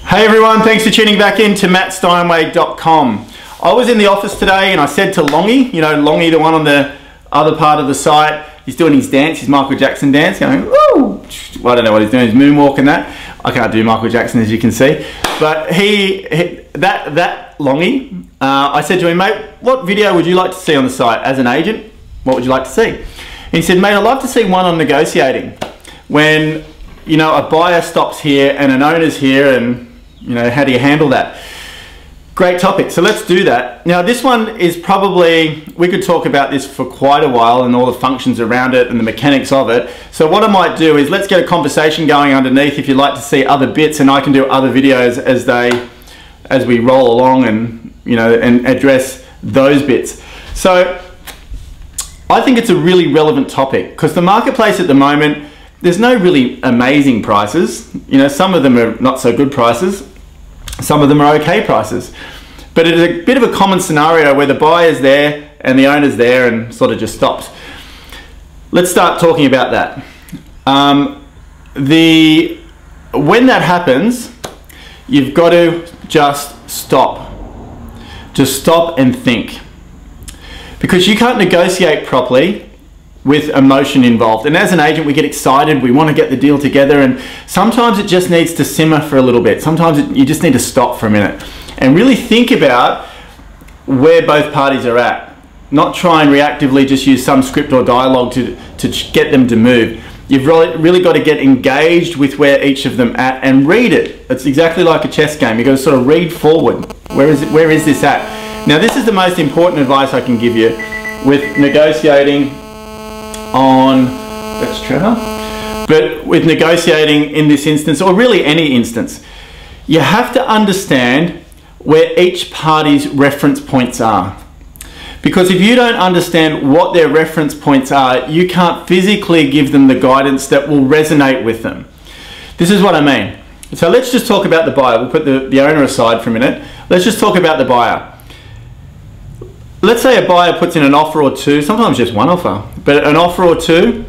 Hey everyone, thanks for tuning back in to mattsteinwede.com. I was in the office today and I said to Longy, you know Longy, the one on the other part of the site, he's doing his dance, his Michael Jackson dance, going, woo! Well, I don't know what he's doing, he's moonwalking that. I can't do Michael Jackson as you can see. But that Longy, I said to him, mate, what video would you like to see on the site as an agent? What would you like to see? And he said, mate, I'd love to see one on negotiating. When, you know, a buyer stops here and an owner's here and, you know, how do you handle that? Great topic, so let's do that. Now this one is probably, we could talk about this for quite a while and all the functions around it and the mechanics of it. So what I might do is let's get a conversation going underneath if you'd like to see other bits, and I can do other videos as we roll along and, you know, and address those bits. So I think it's a really relevant topic because the marketplace at the moment, there's no really amazing prices. You know, some of them are not so good prices. Some of them are okay prices. But it is a bit of a common scenario where the buyer's there and the owner's there and sort of just stops. Let's start talking about that. When that happens, you've got to just stop. Just stop and think. Because you can't negotiate properly with emotion involved. And as an agent, we get excited, we want to get the deal together, and sometimes it just needs to simmer for a little bit. Sometimes you just need to stop for a minute and really think about where both parties are at. Not try and reactively just use some script or dialogue to get them to move. You've really got to get engaged with where each of them at and read it. It's exactly like a chess game. You've got to sort of read forward. Where is this at? Now this is the most important advice I can give you with negotiating on, that's Trevor, but with negotiating in this instance, or really any instance, you have to understand where each party's reference points are. Because if you don't understand what their reference points are, you can't physically give them the guidance that will resonate with them. This is what I mean. So let's just talk about the buyer. We'll put the owner aside for a minute. Let's just talk about the buyer. Let's say a buyer puts in an offer or two, sometimes just one offer, but an offer or two,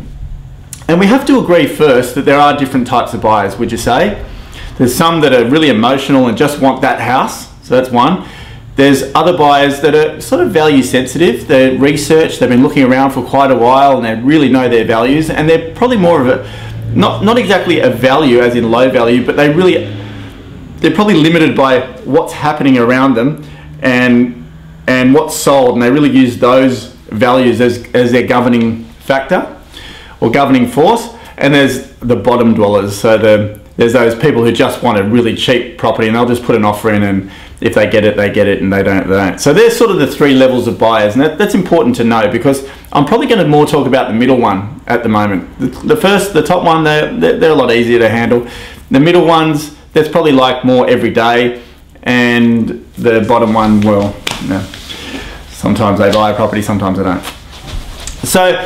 and we have to agree first that there are different types of buyers, would you say? There's some that are really emotional and just want that house, so that's one. There's other buyers that are sort of value sensitive, they're researched, they've been looking around for quite a while and they really know their values, and they're probably more of a, not exactly a value as in low value, but they're probably limited by what's happening around them and what's sold, and they really use those values as their governing factor or governing force. And there's the bottom dwellers, so there's those people who just want a really cheap property and they'll just put an offer in, and if they get it, they get it, and they don't, they don't. So there's sort of the three levels of buyers, and that's important to know because I'm probably going to more talk about the middle one at the moment. The top one, they're a lot easier to handle. The middle ones, that's probably like more everyday, and the bottom one, well, no. Sometimes they buy a property, sometimes they don't. So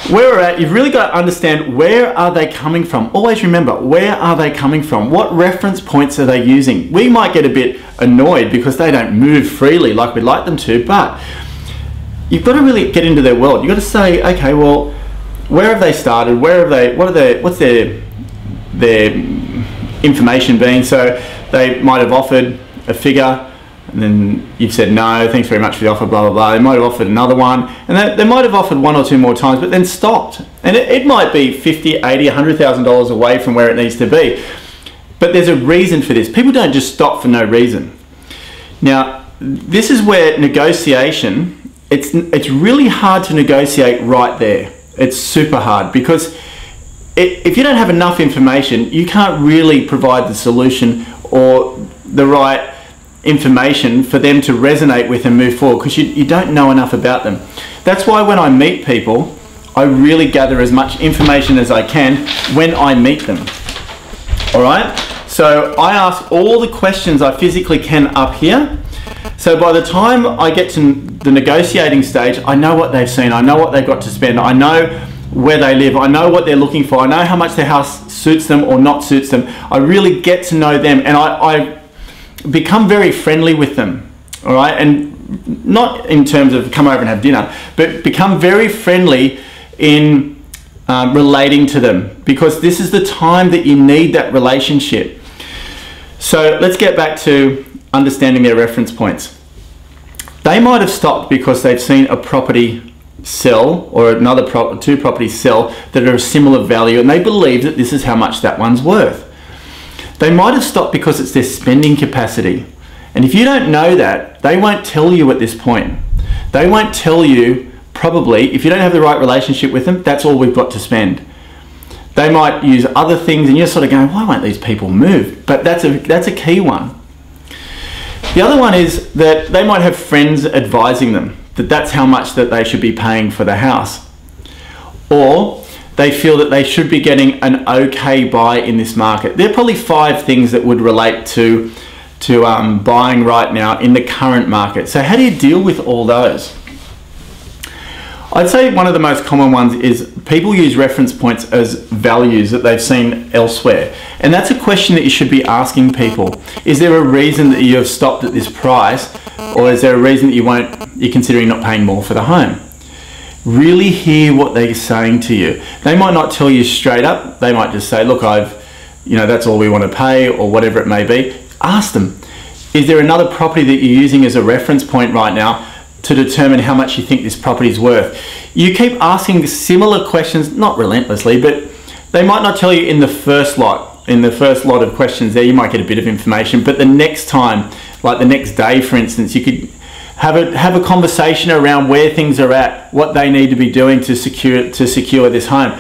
where we're at, you've really got to understand where are they coming from. Always remember, where are they coming from? What reference points are they using? We might get a bit annoyed because they don't move freely like we'd like them to, but you've got to really get into their world. You've got to say, okay, well, where have they started? Where have they, what's their information been? So they might have offered a figure, and then you've said no, thanks very much for the offer, blah blah blah. They might have offered another one, and they might have offered one or two more times, but then stopped. And it might be $50,000, $80,000, $100,000 away from where it needs to be. But there's a reason for this. People don't just stop for no reason. Now, this is where negotiation, it's really hard to negotiate right there. It's super hard because if you don't have enough information, you can't really provide the solution or the right information for them to resonate with and move forward because you don't know enough about them. That's why when I meet people, I really gather as much information as I can when I meet them. All right? So I ask all the questions I physically can up here. So by the time I get to the negotiating stage, I know what they've seen, I know what they've got to spend, I know where they live, I know what they're looking for, I know how much their house suits them or not suits them. I really get to know them, and I become very friendly with them, all right? And not in terms of come over and have dinner, but become very friendly in relating to them, because this is the time that you need that relationship. So let's get back to understanding their reference points. They might have stopped because they've seen a property sell or two properties sell that are of similar value, and they believe that this is how much that one's worth. They might have stopped because it's their spending capacity. And if you don't know that, they won't tell you at this point. They won't tell you, probably, if you don't have the right relationship with them, that's all we've got to spend. They might use other things and you're sort of going, why won't these people move? But that's a key one. The other one is that they might have friends advising them that that's how much that they should be paying for the house. Or they feel that they should be getting an okay buy in this market. There are probably 5 things that would relate to buying right now in the current market. So how do you deal with all those? I'd say one of the most common ones is people use reference points as values that they've seen elsewhere. And that's a question that you should be asking people. Is there a reason that you have stopped at this price? Or is there a reason that you're considering not paying more for the home? Really hear what they're saying to you. They might not tell you straight up. They might just say, look, that's all we want to pay, or whatever it may be. Ask them, is there another property that you're using as a reference point right now to determine how much you think this property is worth? You keep asking similar questions, not relentlessly, but they might not tell you in the first lot of questions there. You might get a bit of information, but the next time, like the next day, for instance, you could have a conversation around where things are at, what they need to be doing to secure this home.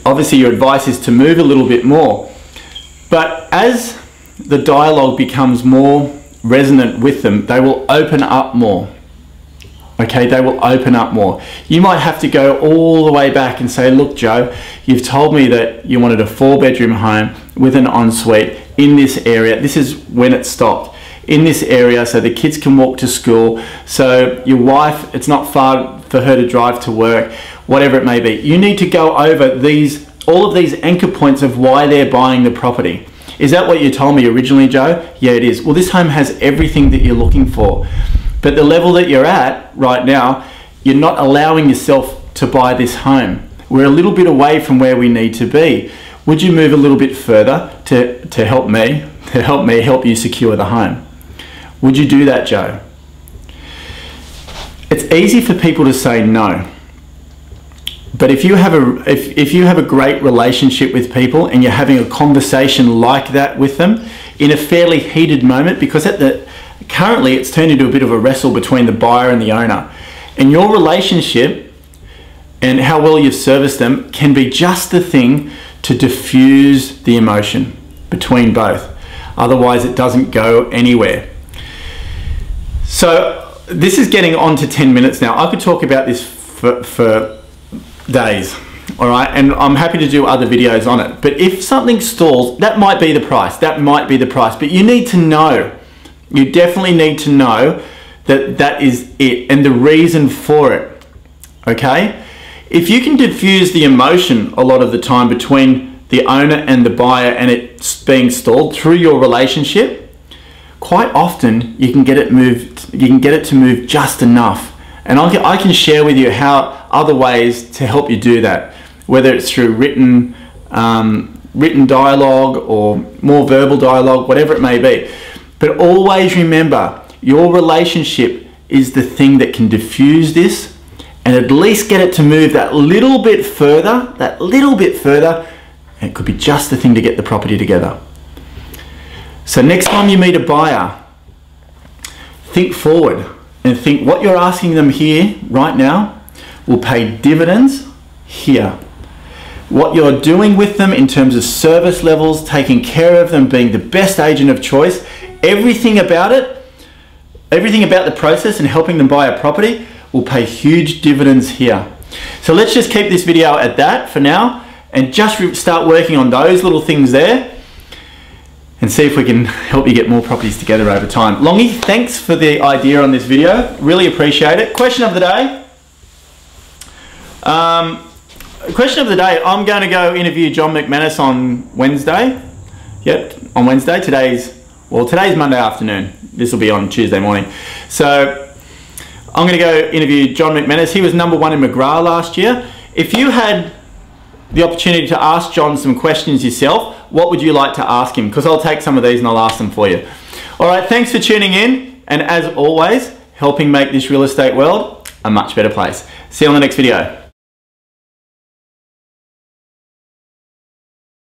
Obviously, your advice is to move a little bit more. But as the dialogue becomes more resonant with them, they will open up more. Okay, they will open up more. You might have to go all the way back and say, look, Joe, you've told me that you wanted a 4-bedroom home with an ensuite in this area. This is when it stopped. In this area, so the kids can walk to school, so your wife, it's not far for her to drive to work, whatever it may be. You need to go over all of these anchor points of why they're buying the property. Is that what you told me originally, Joe? Yeah, it is. Well, this home has everything that you're looking for. But the level that you're at right now, you're not allowing yourself to buy this home. We're a little bit away from where we need to be. Would you move a little bit further to help me help you secure the home? Would you do that, Joe? It's easy for people to say no. But if you have a great relationship with people and you're having a conversation like that with them in a fairly heated moment, because currently it's turned into a bit of a wrestle between the buyer and the owner, and your relationship and how well you've serviced them can be just the thing to diffuse the emotion between both. Otherwise it doesn't go anywhere. So this is getting on to 10 minutes now. I could talk about this for days, all right, and I'm happy to do other videos on it. But if something stalls, that might be the price. That might be the price. But you need to know. You definitely need to know that that is it and the reason for it. Okay? If you can diffuse the emotion a lot of the time between the owner and the buyer and it's being stalled through your relationship, quite often you can get it moved. You can get it to move just enough. And I can share with you how other ways to help you do that, whether it's through written dialogue or more verbal dialogue, whatever it may be. But always remember, your relationship is the thing that can diffuse this and at least get it to move that little bit further, and it could be just the thing to get the property together. So next time you meet a buyer, think forward and think what you're asking them here right now will pay dividends here. What you're doing with them in terms of service levels, taking care of them, being the best agent of choice, everything about it, everything about the process and helping them buy a property will pay huge dividends here. So let's just keep this video at that for now and just start working on those little things there and see if we can help you get more properties together over time. Longy, thanks for the idea on this video. Really appreciate it. Question of the day. Question of the day. I'm going to go interview John McManus on Wednesday. Yep, on Wednesday. Today's Monday afternoon. This will be on Tuesday morning. So I'm going to go interview John McManus. He was #1 in McGrath last year. If you had the opportunity to ask John some questions yourself, what would you like to ask him? Because I'll take some of these and I'll ask them for you. All right, thanks for tuning in. And as always, helping make this real estate world a much better place. See you on the next video.